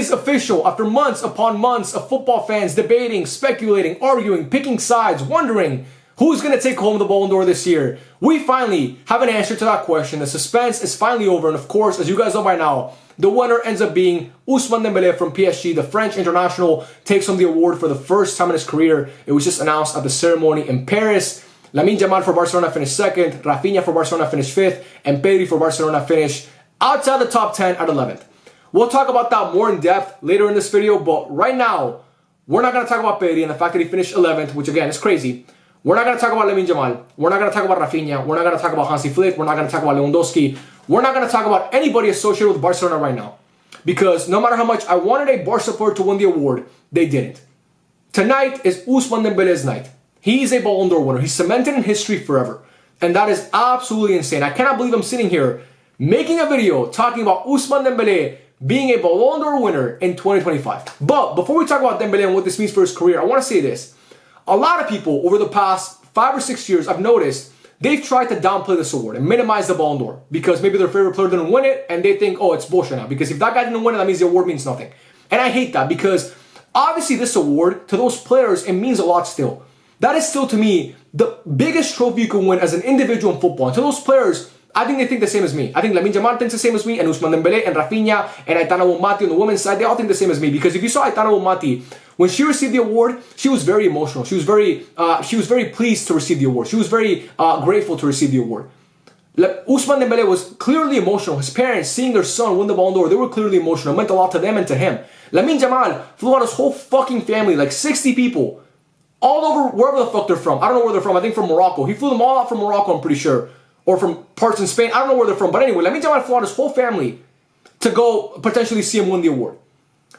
is official. After months upon months of football fans debating, speculating, arguing, picking sides, wondering who's going to take home the Ballon d'Or this year, we finally have an answer to that question. The suspense is finally over. And of course, as you guys know by now, the winner ends up being Ousmane Dembele from PSG. The French international takes home the award for the first time in his career. It was just announced at the ceremony in Paris. Lamine Yamal for Barcelona finished second. Rafinha for Barcelona finished fifth. And Pedri for Barcelona finished outside the top 10 at 11th. We'll talk about that more in depth later in this video, but right now, we're not going to talk about Pedri and the fact that he finished 11th, which again is crazy. We're not going to talk about Lamine Yamal. We're not going to talk about Rafinha. We're not going to talk about Hansi Flick. We're not going to talk about Lewandowski. We're not going to talk about anybody associated with Barcelona right now. Because no matter how much I wanted a Barca player to win the award, they didn't. Tonight is Ousmane Dembele's night. He's a Ballon d'Or winner. He's cemented in history forever. And that is absolutely insane. I cannot believe I'm sitting here making a video talking about Ousmane Dembele being a Ballon d'Or winner in 2025. But before we talk about Dembele and what this means for his career, I want to say this. A lot of people over the past 5 or 6 years, I've noticed, they've tried to downplay this award and minimize the Ballon d'Or because maybe their favorite player didn't win it and they think, oh, it's bullshit now. Because if that guy didn't win it, that means the award means nothing. And I hate that because obviously this award, to those players, it means a lot still. That is still, to me, the biggest trophy you can win as an individual in football. And to those players, I think they think the same as me. I think Lamine Yamal thinks the same as me, and Ousmane Dembele, and Rafinha, and Aitana Bonmati on the women's side, they all think the same as me. Because if you saw Aitana Bonmati, when she received the award, she was very emotional. She was very pleased to receive the award. She was very grateful to receive the award. Ousmane Dembele was clearly emotional. His parents, seeing their son win the Ballon d'Or, they were clearly emotional. It meant a lot to them and to him. Lamine Yamal flew out his whole fucking family, like 60 people, all over wherever the fuck they're from. I don't know where they're from. I think from Morocco. He flew them all out from Morocco, I'm pretty sure. Or from parts in Spain. I don't know where they're from. But anyway, Lamine Yamal flew out his whole family to go potentially see him win the award.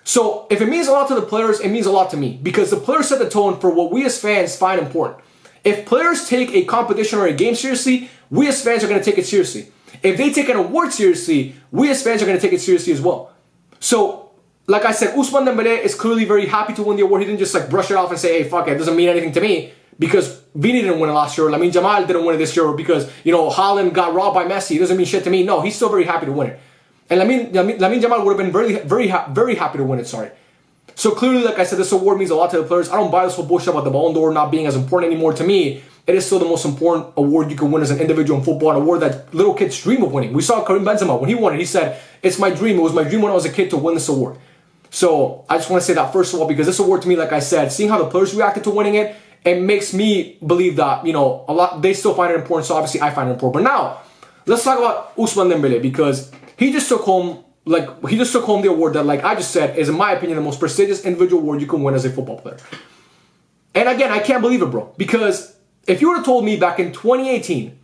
So if it means a lot to the players, it means a lot to me. Because the players set the tone for what we as fans find important. If players take a competition or a game seriously, we as fans are going to take it seriously. If they take an award seriously, we as fans are going to take it seriously as well. So, like I said, Ousmane Dembele is clearly very happy to win the award. He didn't just like brush it off and say, hey, fuck it, doesn't mean anything to me. Because Vini didn't win it last year. Lamine Yamal didn't win it this year because, you know, Haaland got robbed by Messi. It doesn't mean shit to me. No, he's still very happy to win it. And Lamine Yamal would have been very happy to win it, sorry. So clearly, like I said, this award means a lot to the players. I don't buy this whole bullshit about the Ballon d'Or not being as important anymore. To me, it is still the most important award you can win as an individual in football, an award that little kids dream of winning. We saw Karim Benzema, when he won it, he said, it's my dream. It was my dream when I was a kid to win this award. So I just want to say that first of all, because this award to me, like I said, seeing how the players reacted to winning it, it makes me believe that, you know, a lot, they still find it important. So obviously I find it important. But now, let's talk about Ousmane Dembele, because he just took home the award that, like I just said, is in my opinion the most prestigious individual award you can win as a football player. And again, I can't believe it, bro. Because if you would have told me back in 2018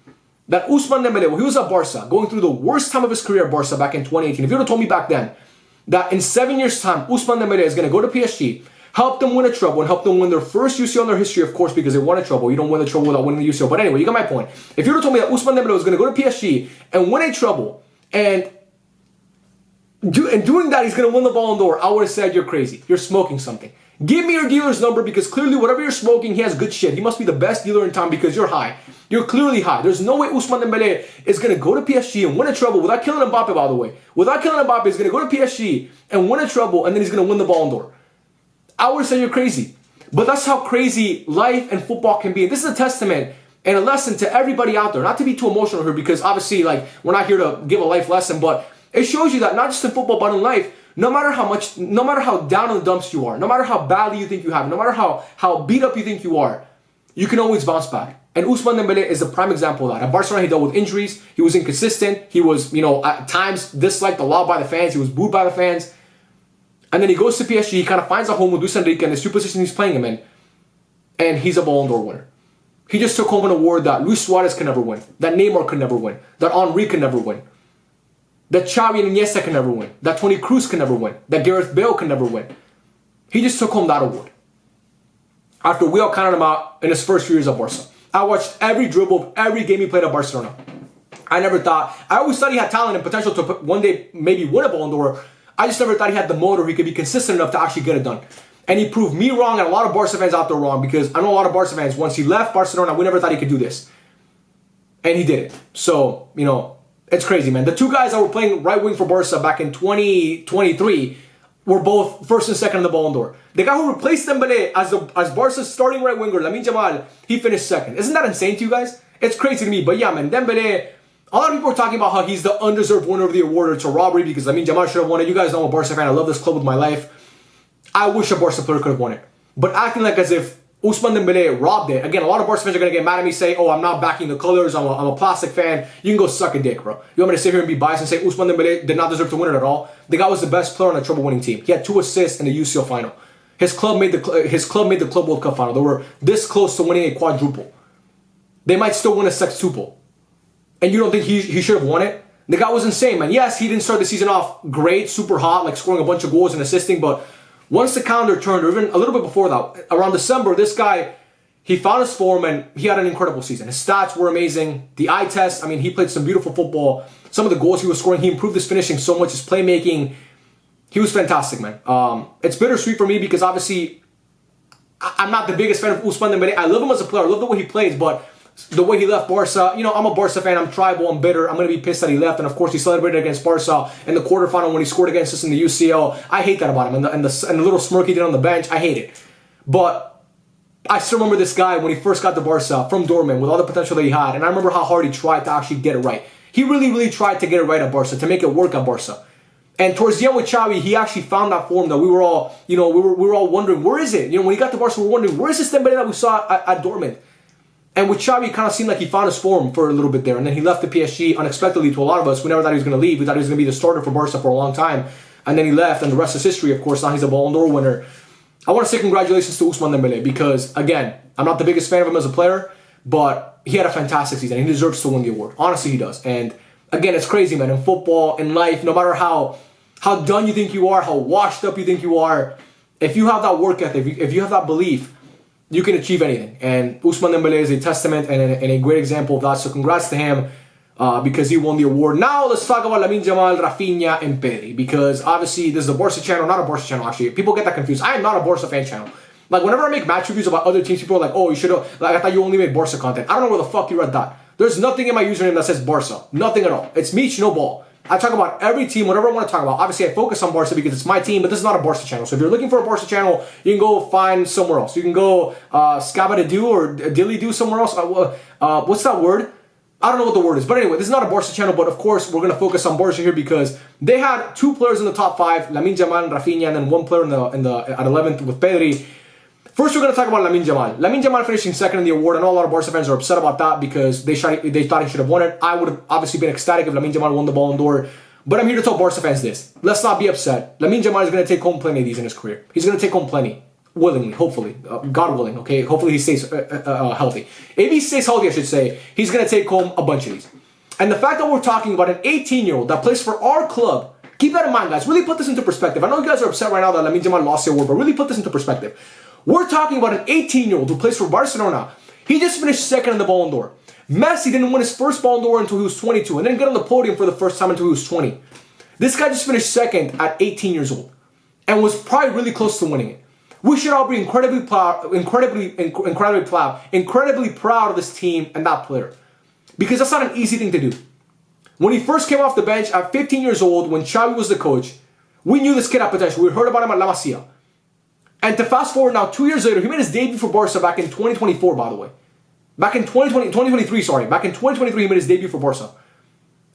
that Ousmane Dembele, when he was at Barca, going through the worst time of his career at Barca back in 2018, if you would have told me back then that in 7 years' time, Ousmane Dembele is going to go to PSG, help them win a treble, and help them win their first UCL in their history, of course, because they won a treble. You don't win the treble without winning the UCL. But anyway, you got my point. If you would have told me that Ousmane Dembele was going to go to PSG and win a treble, and doing that, he's going to win the Ballon d'Or, I would have said, you're crazy. You're smoking something. Give me your dealer's number, because clearly whatever you're smoking, he has good shit. He must be the best dealer in town because you're high. You're clearly high. There's no way Ousmane Dembele is going to go to PSG and win a treble without killing Mbappe, by the way. Without killing Mbappe, he's going to go to PSG and win a treble, and then he's going to win the Ballon d'Or. I would say you're crazy. But that's how crazy life and football can be. And this is a testament and a lesson to everybody out there. Not to be too emotional here, because obviously, like, we're not here to give a life lesson, but it shows you that not just in football, but in life, no matter how down in the dumps you are, no matter how badly you think you have, no matter how beat up you think you are, you can always bounce back. And Ousmane Dembele is a prime example of that. At Barcelona, he dealt with injuries. He was inconsistent. He was, you know, at times disliked a lot by the fans. He was booed by the fans. And then he goes to PSG. He kind of finds a home with Luis Enrique and the two positions he's playing him in. And he's a Ballon d'Or winner. He just took home an award that Luis Suarez could never win, that Neymar could never win, that Henry could never win, that Xavi and Iniesta can never win, that Toni Kroos can never win, that Gareth Bale can never win. He just took home that award. After we all counted him out in his first few years at Barca. I watched every dribble of every game he played at Barcelona. I always thought he had talent and potential to one day maybe win a Ballon d'Or. I just never thought he had the motor, he could be consistent enough to actually get it done. And he proved me wrong and a lot of Barca fans out there wrong, because I know a lot of Barca fans, once he left Barcelona, we never thought he could do this. And he did it. So, you know, it's crazy, man. The two guys that were playing right wing for Barca back in 2023, were both first and second in the Ballon d'Or. The guy who replaced Dembele as Barca's starting right winger, Lamine Yamal, he finished second. Isn't that insane to you guys? It's crazy to me. But yeah, man, Dembele, a lot of people are talking about how he's the undeserved winner of the award, or it's a robbery because Lamine Yamal should have won it. You guys know I'm a Barca fan. I love this club with my life. I wish a Barca player could have won it. But acting like as if Ousmane Dembele robbed it. Again, a lot of Barca fans are going to get mad at me, say, oh, I'm not backing the colors, I'm a plastic fan. You can go suck a dick, bro. You want me to sit here and be biased and say Ousmane Dembele did not deserve to win it at all? The guy was the best player on a treble-winning team. He had 2 assists in the UCL final. His club made the Club World Cup final. They were this close to winning a quadruple. They might still win a sextuple. And you don't think he should have won it? The guy was insane, man. Yes, he didn't start the season off great, super hot, like scoring a bunch of goals and assisting, but once the calendar turned, or even a little bit before that, around December, this guy, he found his form and he had an incredible season. His stats were amazing. The eye test, I mean, he played some beautiful football. Some of the goals he was scoring, he improved his finishing so much, his playmaking. He was fantastic, man. It's bittersweet for me because obviously I'm not the biggest fan of Ousmane Dembele. I love him as a player. I love the way he plays, but the way he left Barca, you know, I'm a Barca fan. I'm tribal. I'm bitter. I'm going to be pissed that he left. And of course, he celebrated against Barca in the quarterfinal when he scored against us in the UCL. I hate that about him. And the little smirk he did on the bench, I hate it. But I still remember this guy when he first got to Barca from Dortmund with all the potential that he had. And I remember how hard he tried to actually get it right. He really, really tried to get it right at Barca, to make it work at Barca. And towards the end with Xavi, he actually found that form that we were all, you know, we were all wondering, where is it? You know, when he got to Barca, we were wondering, where is this Dembele that we saw at Dortmund? And with Xavi, it kind of seemed like he found his form for a little bit there. And then he left the PSG unexpectedly to a lot of us. We never thought he was going to leave. We thought he was going to be the starter for Barca for a long time. And then he left, and the rest is history, of course. Now he's a Ballon d'Or winner. I want to say congratulations to Ousmane Dembele because, again, I'm not the biggest fan of him as a player, but he had a fantastic season. He deserves to win the award. Honestly, he does. And, again, it's crazy, man. In football, in life, no matter how done you think you are, how washed up you think you are, if you have that work ethic, if you have that belief, you can achieve anything. And Ousmane Dembele is a testament and a great example of that. So congrats to him because he won the award. Now let's talk about Lamine Yamal, Rafinha, and Pedri. Because obviously this is a Barca channel, not a Barca channel actually. People get that confused. I am not a Barca fan channel. Like whenever I make match reviews about other teams, people are like, oh, you should have, like I thought you only made Barca content. I don't know where the fuck you read that. There's nothing in my username that says Barca. Nothing at all. It's me, no ball. I talk about every team, whatever I want to talk about. Obviously, I focus on Barca because it's my team, but this is not a Barca channel. So if you're looking for a Barca channel, you can go find somewhere else. You can go Scabadoo or Dilly-Doo somewhere else. What's that word? I don't know what the word is. But anyway, this is not a Barca channel, but of course, we're going to focus on Barca here because they had 2 players in the top 5, Lamine Yamal and Rafinha, and then 1 player at 11th with Pedri. First, we're going to talk about Lamine Yamal. Lamine Yamal finishing second in the award. I know a lot of Barca fans are upset about that because they thought he should have won it. I would have obviously been ecstatic if Lamine Yamal won the Ballon d'Or. But I'm here to tell Barca fans this. Let's not be upset. Lamine Yamal is going to take home plenty of these in his career. He's going to take home plenty. Willingly, hopefully. God willing, okay? Hopefully he stays healthy. If he stays healthy, I should say, he's going to take home a bunch of these. And the fact that we're talking about an 18-year-old that plays for our club, keep that in mind, guys. Really put this into perspective. I know you guys are upset right now that Lamine Yamal lost the award, but really put this into perspective. We're talking about an 18-year-old who plays for Barcelona. He just finished second in the Ballon d'Or. Messi didn't win his first Ballon d'Or until he was 22 and didn't get on the podium for the first time until he was 20. This guy just finished second at 18 years old and was probably really close to winning it. We should all be incredibly proud of this team and that player because that's not an easy thing to do. When he first came off the bench at 15 years old, when Xavi was the coach, we knew this kid had potential. We heard about him at La Masia. And to fast forward now, 2 years later, he made his debut for Barca back in 2024, by the way. Back in 2023, he made his debut for Barca.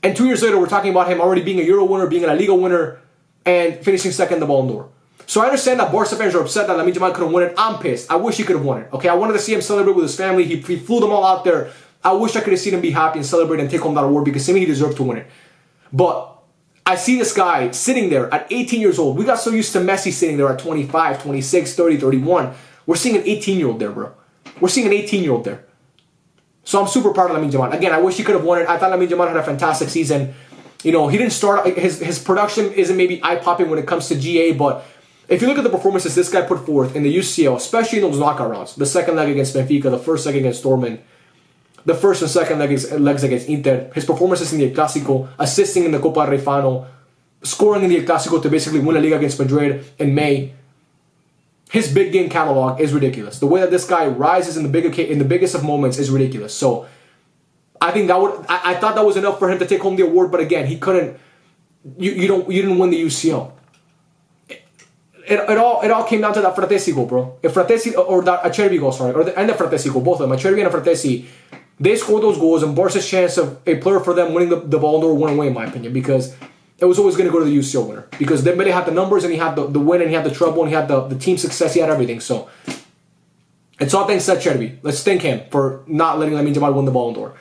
And 2 years later, we're talking about him already being a Euro winner, being a La Liga winner, and finishing second in the Ballon d'Or. So I understand that Barca fans are upset that Lamine Yamal couldn't win it. I'm pissed. I wish he could have won it. Okay, I wanted to see him celebrate with his family. He flew them all out there. I wish I could have seen him be happy and celebrate and take home that award because to me, he deserved to win it. But I see this guy sitting there at 18 years old. We got so used to Messi sitting there at 25, 26, 30, 31. We're seeing an 18-year-old there, bro. We're seeing an 18-year-old there. So I'm super proud of Lamine Yamal. Again, I wish he could have won it. I thought Lamine Yamal had a fantastic season. You know, he didn't start, his production isn't maybe eye-popping when it comes to GA, but if you look at the performances this guy put forth in the UCL, especially in those knockout rounds, the second leg against Benfica, the first leg against Dortmund, the first and second legs against Inter, his performances in the El Clásico, assisting in the Copa del Rey final, scoring in the El Clásico to basically win a Liga against Madrid in May. His big game catalog is ridiculous. The way that this guy rises in the biggest of moments is ridiculous. So I think I thought that was enough for him to take home the award, but again, he couldn't. You didn't win the UCL. it all came down to that Fratesi goal, bro. If Fratesi or that Acerbi goal, sorry, and the Fratesi goal, both of them, Acerbi and Fratesi, they scored those goals, and Barca's chance of a player for them winning the Ballon d'Or went away, in my opinion, because it was always going to go to the UCL winner. Because Dembele had the numbers, and he had the win, and he had the treble, and he had the team success, he had everything. So it's all thanks to Acerbi. Let's thank him for not letting Lamine Yamal win the Ballon d'Or.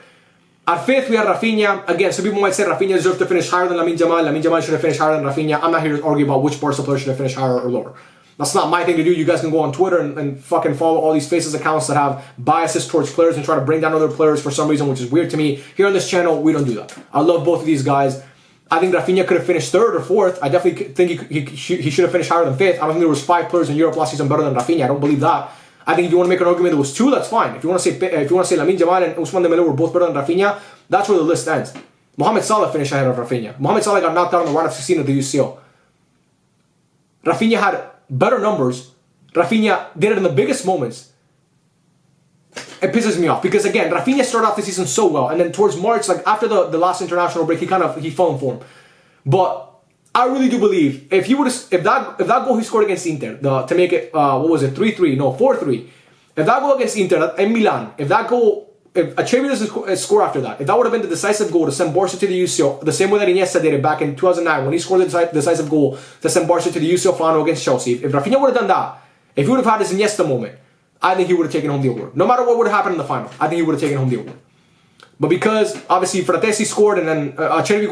At fifth, we had Rafinha. Again, some people might say Rafinha deserved to finish higher than Lamine Yamal. Lamine Yamal should have finished higher than Rafinha. I'm not here to argue about which Barca player should have finished higher or lower. That's not my thing to do. You guys can go on Twitter and fucking follow all these faces accounts that have biases towards players and try to bring down other players for some reason, which is weird to me. Here on this channel, we don't do that. I love both of these guys. I think Rafinha could have finished third or fourth. I definitely think he should have finished higher than fifth. I don't think there was 5 players in Europe last season better than Rafinha. I don't believe that. I think if you want to make an argument there was 2, that's fine. If you want to say Lamine Yamal and Ousmane Dembele were both better than Rafinha, that's where the list ends. Mohamed Salah finished ahead of Rafinha. Mohamed Salah got knocked out on the round of 16 of the UCL. Rafinha had better numbers. Rafinha did it in the biggest moments. It pisses me off because, again, Rafinha started off the season so well, and then towards March, like after the last international break, he fell in form. But I really do believe if that goal he scored against Inter to make it 3-3, no 4-3, if that goal against Inter in Milan, if Acerbi doesn't score after that, if that would have been the decisive goal to send Barca to the UCL, the same way that Iniesta did it back in 2009 when he scored the decisive goal to send Barca to the UCL final against Chelsea, if Rafinha would have done that, if he would have had this Iniesta moment, I think he would have taken home the award. No matter what would have happened in the final, I think he would have taken home the award. But because obviously Fratesi scored and then Acerbi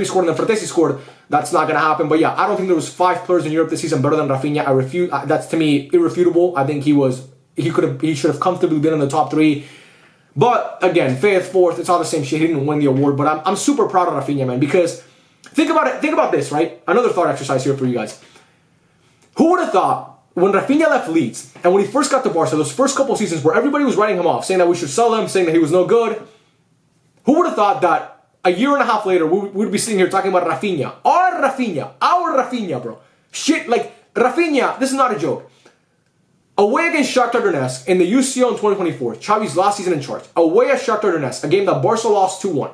scored and then Fratesi scored, that's not going to happen. But yeah, I don't think there was 5 players in Europe this season better than Rafinha. I refute. That's to me irrefutable. I think he should have comfortably been in the top 3. But again, 5th, 4th, it's all the same shit. He didn't win the award, but I'm super proud of Rafinha, man. Because think about it. Think about this, right? Another thought exercise here for you guys. Who would have thought when Rafinha left Leeds and when he first got to Barca, those first couple seasons where everybody was writing him off, saying that we should sell him, saying that he was no good. Who would have thought that a year and a half later we would be sitting here talking about Rafinha, our Rafinha, bro? Shit, like Rafinha. This is not a joke. Away against Shakhtar Donetsk in the UCL in 2024, Xavi's last season in charge. Away at Shakhtar Donetsk, a game that Barca lost 2-1.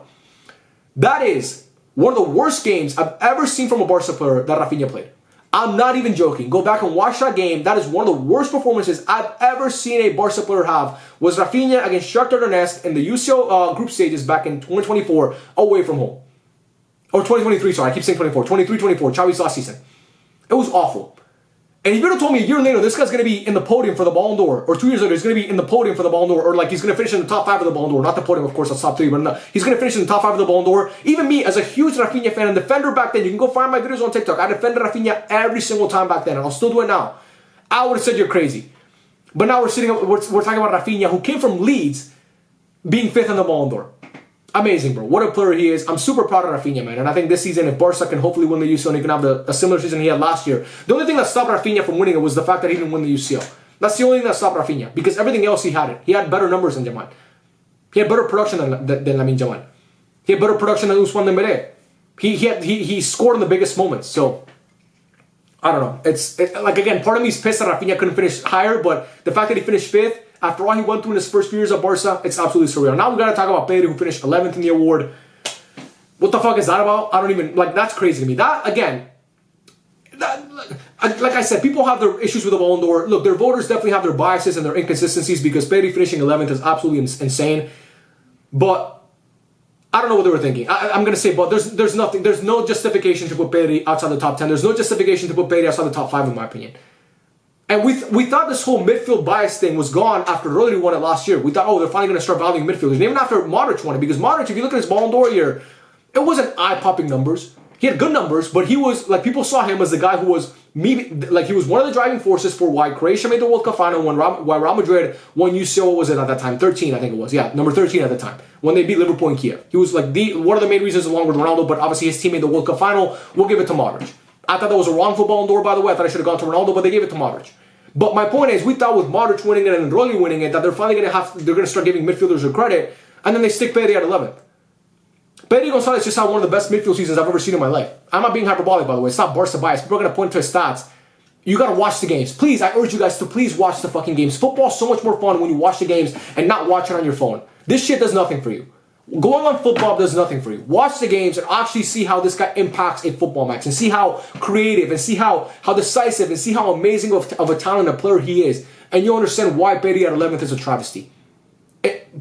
That is one of the worst games I've ever seen from a Barca player that Rafinha played. I'm not even joking. Go back and watch that game. That is one of the worst performances I've ever seen a Barca player have. Was Rafinha against Shakhtar Donetsk in the UCL group stages back in 2024 away from home. Or 2023, sorry. I keep saying 24. 23-24, Xavi's last season. It was awful. And if you'd have told me a year later this guy's going to be in the podium for the Ballon d'Or, or 2 years later he's going to be in the podium for the Ballon d'Or, or like he's going to finish in the top 5 of the Ballon d'Or, not the podium, of course, that's top 3, but no, he's going to finish in the top 5 of the Ballon d'Or. Even me, as a huge Rafinha fan and defender back then, you can go find my videos on TikTok. I defended Rafinha every single time back then, and I'll still do it now. I would have said you're crazy. But now we're talking about Rafinha, who came from Leeds, being 5th in the Ballon d'Or. Amazing, bro. What a player he is. I'm super proud of Rafinha, man. And I think this season, if Barca can hopefully win the UCL and he can have a similar season he had last year. The only thing that stopped Rafinha from winning it was the fact that he didn't win the UCL. That's the only thing that stopped Rafinha. Because everything else he had it. He had better numbers than Yamal. He had better production than Lamine Yamal. He had better production than Ousmane Dembele. He scored in the biggest moments. So, I don't know. It's like, again, part of me is pissed that Rafinha couldn't finish higher. But the fact that he finished 5th, after all he went through in his first few years at Barca, it's absolutely surreal. Now we gotta talk about Pedri, who finished 11th in the award. What the fuck is that about? I don't even, like, that's crazy to me. That, again, like I said, people have their issues with the Ballon d'Or. Look, their voters definitely have their biases and their inconsistencies because Pedri finishing 11th is absolutely insane. But I don't know what they were thinking. I'm going to say, but there's no justification to put Pedri outside the top 10. There's no justification to put Pedri outside the top 5, in my opinion. And we thought this whole midfield bias thing was gone after Rodri won it last year. We thought, oh, they're finally going to start valuing midfielders. And even after Modric won it, because Modric, if you look at his Ballon d'Or year, it wasn't eye-popping numbers. He had good numbers, but he was, like, people saw him as the guy who was, he was one of the driving forces for why Croatia made the World Cup final, why Real Madrid won UCL, what was it at that time? 13, I think it was. Yeah, number 13 at the time, when they beat Liverpool in Kiev. He was, like, one of the main reasons along with Ronaldo, but obviously his team made the World Cup final. We'll give it to Modric. I thought that was a wrongful Ballon d'Or, by the way. I thought I should have gone to Ronaldo, but they gave it to Modric. But my point is, we thought with Modric winning it and Rodri winning it, that they're finally going to start giving midfielders their credit, and then they stick Pedri at 11th. Pedri Gonzalez just had one of the best midfield seasons I've ever seen in my life. I'm not being hyperbolic, by the way. It's not Barca bias. People are going to point to his stats. You got to watch the games. Please, I urge you guys to please watch the fucking games. Football's so much more fun when you watch the games and not watch it on your phone. This shit does nothing for you. Going on football does nothing for you. Watch the games and actually see how this guy impacts a football match and see how creative and see how decisive and see how amazing of a talent a player he is. And you'll understand why Perry at 11th is a travesty.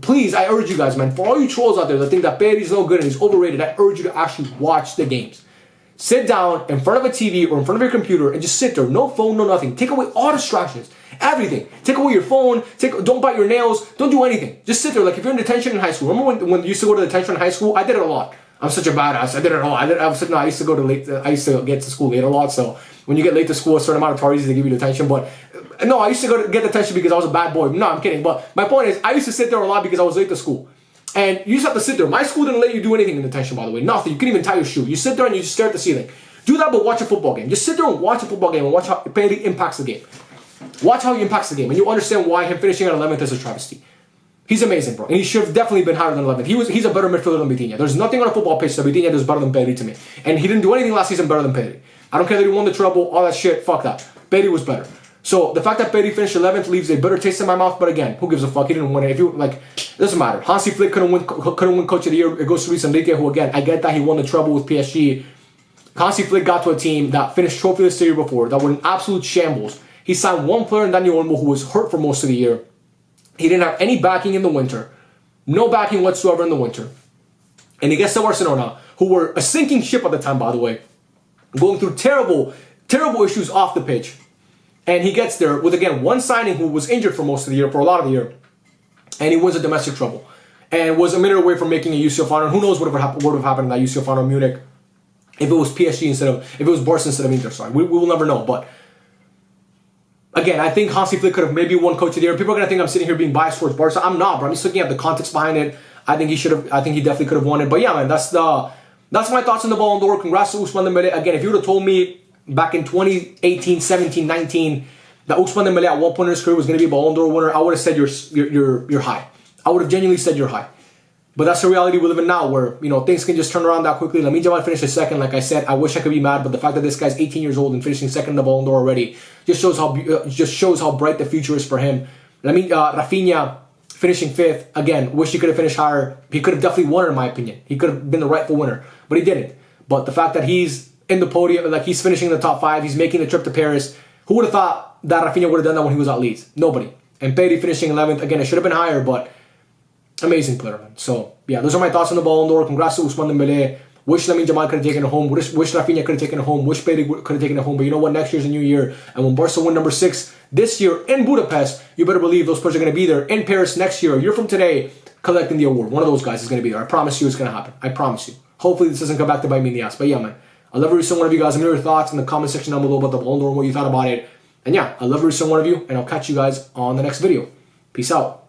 Please, I urge you guys, man, for all you trolls out there that think that Perry's no good and he's overrated, I urge you to actually watch the games. Sit down in front of a TV or in front of your computer and just sit there. No phone, no nothing. Take away all distractions. Everything. Take away your phone. Don't bite your nails. Don't do anything. Just sit there. Like if you're in detention in high school. Remember when you used to go to detention in high school? I did it a lot. I'm such a badass. I did it a lot. I used to go to late. I used to get to school late a lot. So when you get late to school, a certain amount of tardies, they give you detention. But no, I used to go to get detention because I was a bad boy. No, I'm kidding. But my point is, I used to sit there a lot because I was late to school. And you just have to sit there. My school didn't let you do anything in detention, by the way. Nothing. You couldn't even tie your shoe. You sit there and you just stare at the ceiling. Do that, but watch a football game. Just sit there and watch a football game and watch how Perry impacts the game. Watch how he impacts the game, and you'll understand why him finishing at 11th is a travesty. He's amazing, bro. And he should have definitely been higher than 11th. He's a better midfielder than Vitinha. There's nothing on a football pitch that Vitinha does better than Perry to me. And he didn't do anything last season better than Perry. I don't care that he won the treble, all that shit, fuck that. Perry was better. So the fact that Perry finished 11th leaves a bitter taste in my mouth, but again, who gives a fuck? He didn't win it. If you like, it doesn't matter. Hansi Flick couldn't win Coach of the Year. It goes to Luis Enrique, who again, I get that he won the treble with PSG. Hansi Flick got to a team that finished trophyless the year before, that were in absolute shambles. He signed one player in Daniel Olmo who was hurt for most of the year. He didn't have any backing in the winter. No backing whatsoever in the winter. And he gets to Barcelona, who were a sinking ship at the time, by the way, going through terrible, terrible issues off the pitch. And he gets there with, again, one signing who was injured for most of the year, for a lot of the year. And he wins a domestic treble. And was a minute away from making a UCL final. Who knows what would have happened in that UCL final in Munich if it was PSG if it was Barca instead of Inter, sorry. We will never know, but again, I think Hansi Flick could have maybe won Coach of the Year. People are gonna think I'm sitting here being biased towards Barca. I'm not, bro. I'm just looking at the context behind it. I think he definitely could have won it. But yeah, man, that's my thoughts on the Ballon d'Or. Congrats to Ousmane Dembele. Again, if you would have told me back in 2018, 17, 19 that Ousmane Dembele at one point in his career was gonna be a Ballon d'Or winner, I would have said you're high. I would have genuinely said you're high. But that's the reality we live in now, where things can just turn around that quickly. Lamine Yamal finished second, like I said. I wish I could be mad, but the fact that this guy's 18 years old and finishing second in the Ballon d'Or already just shows how bright the future is for him. Rafinha finishing 5th, again, wish he could have finished higher. He could have definitely won it, in my opinion. He could have been the rightful winner, but he didn't. But the fact that he's in the podium, like he's finishing in the top 5, he's making the trip to Paris. Who would have thought that Rafinha would have done that when he was at Leeds? Nobody. And Perry finishing 11th, again, it should have been higher, but amazing player, man. So, yeah, those are my thoughts on the Ballon d'Or. Congrats to Ousmane Dembele. Wish Lamine Yamal could have taken it home. Wish Rafinha could have taken it home. Wish Perry could have taken it home. But you know what? Next year's a new year. And when Barca win number 6 this year in Budapest, you better believe those players are going to be there in Paris next year. A year from today, collecting the award. One of those guys is going to be there. I promise you it's going to happen. I promise you. Hopefully this doesn't come back to bite me in the ass. But yeah, man. I love every single one of you guys. Let me know your thoughts in the comment section down below about the Ballon d'Or and what you thought about it. And yeah, I love every single one of you. And I'll catch you guys on the next video. Peace out.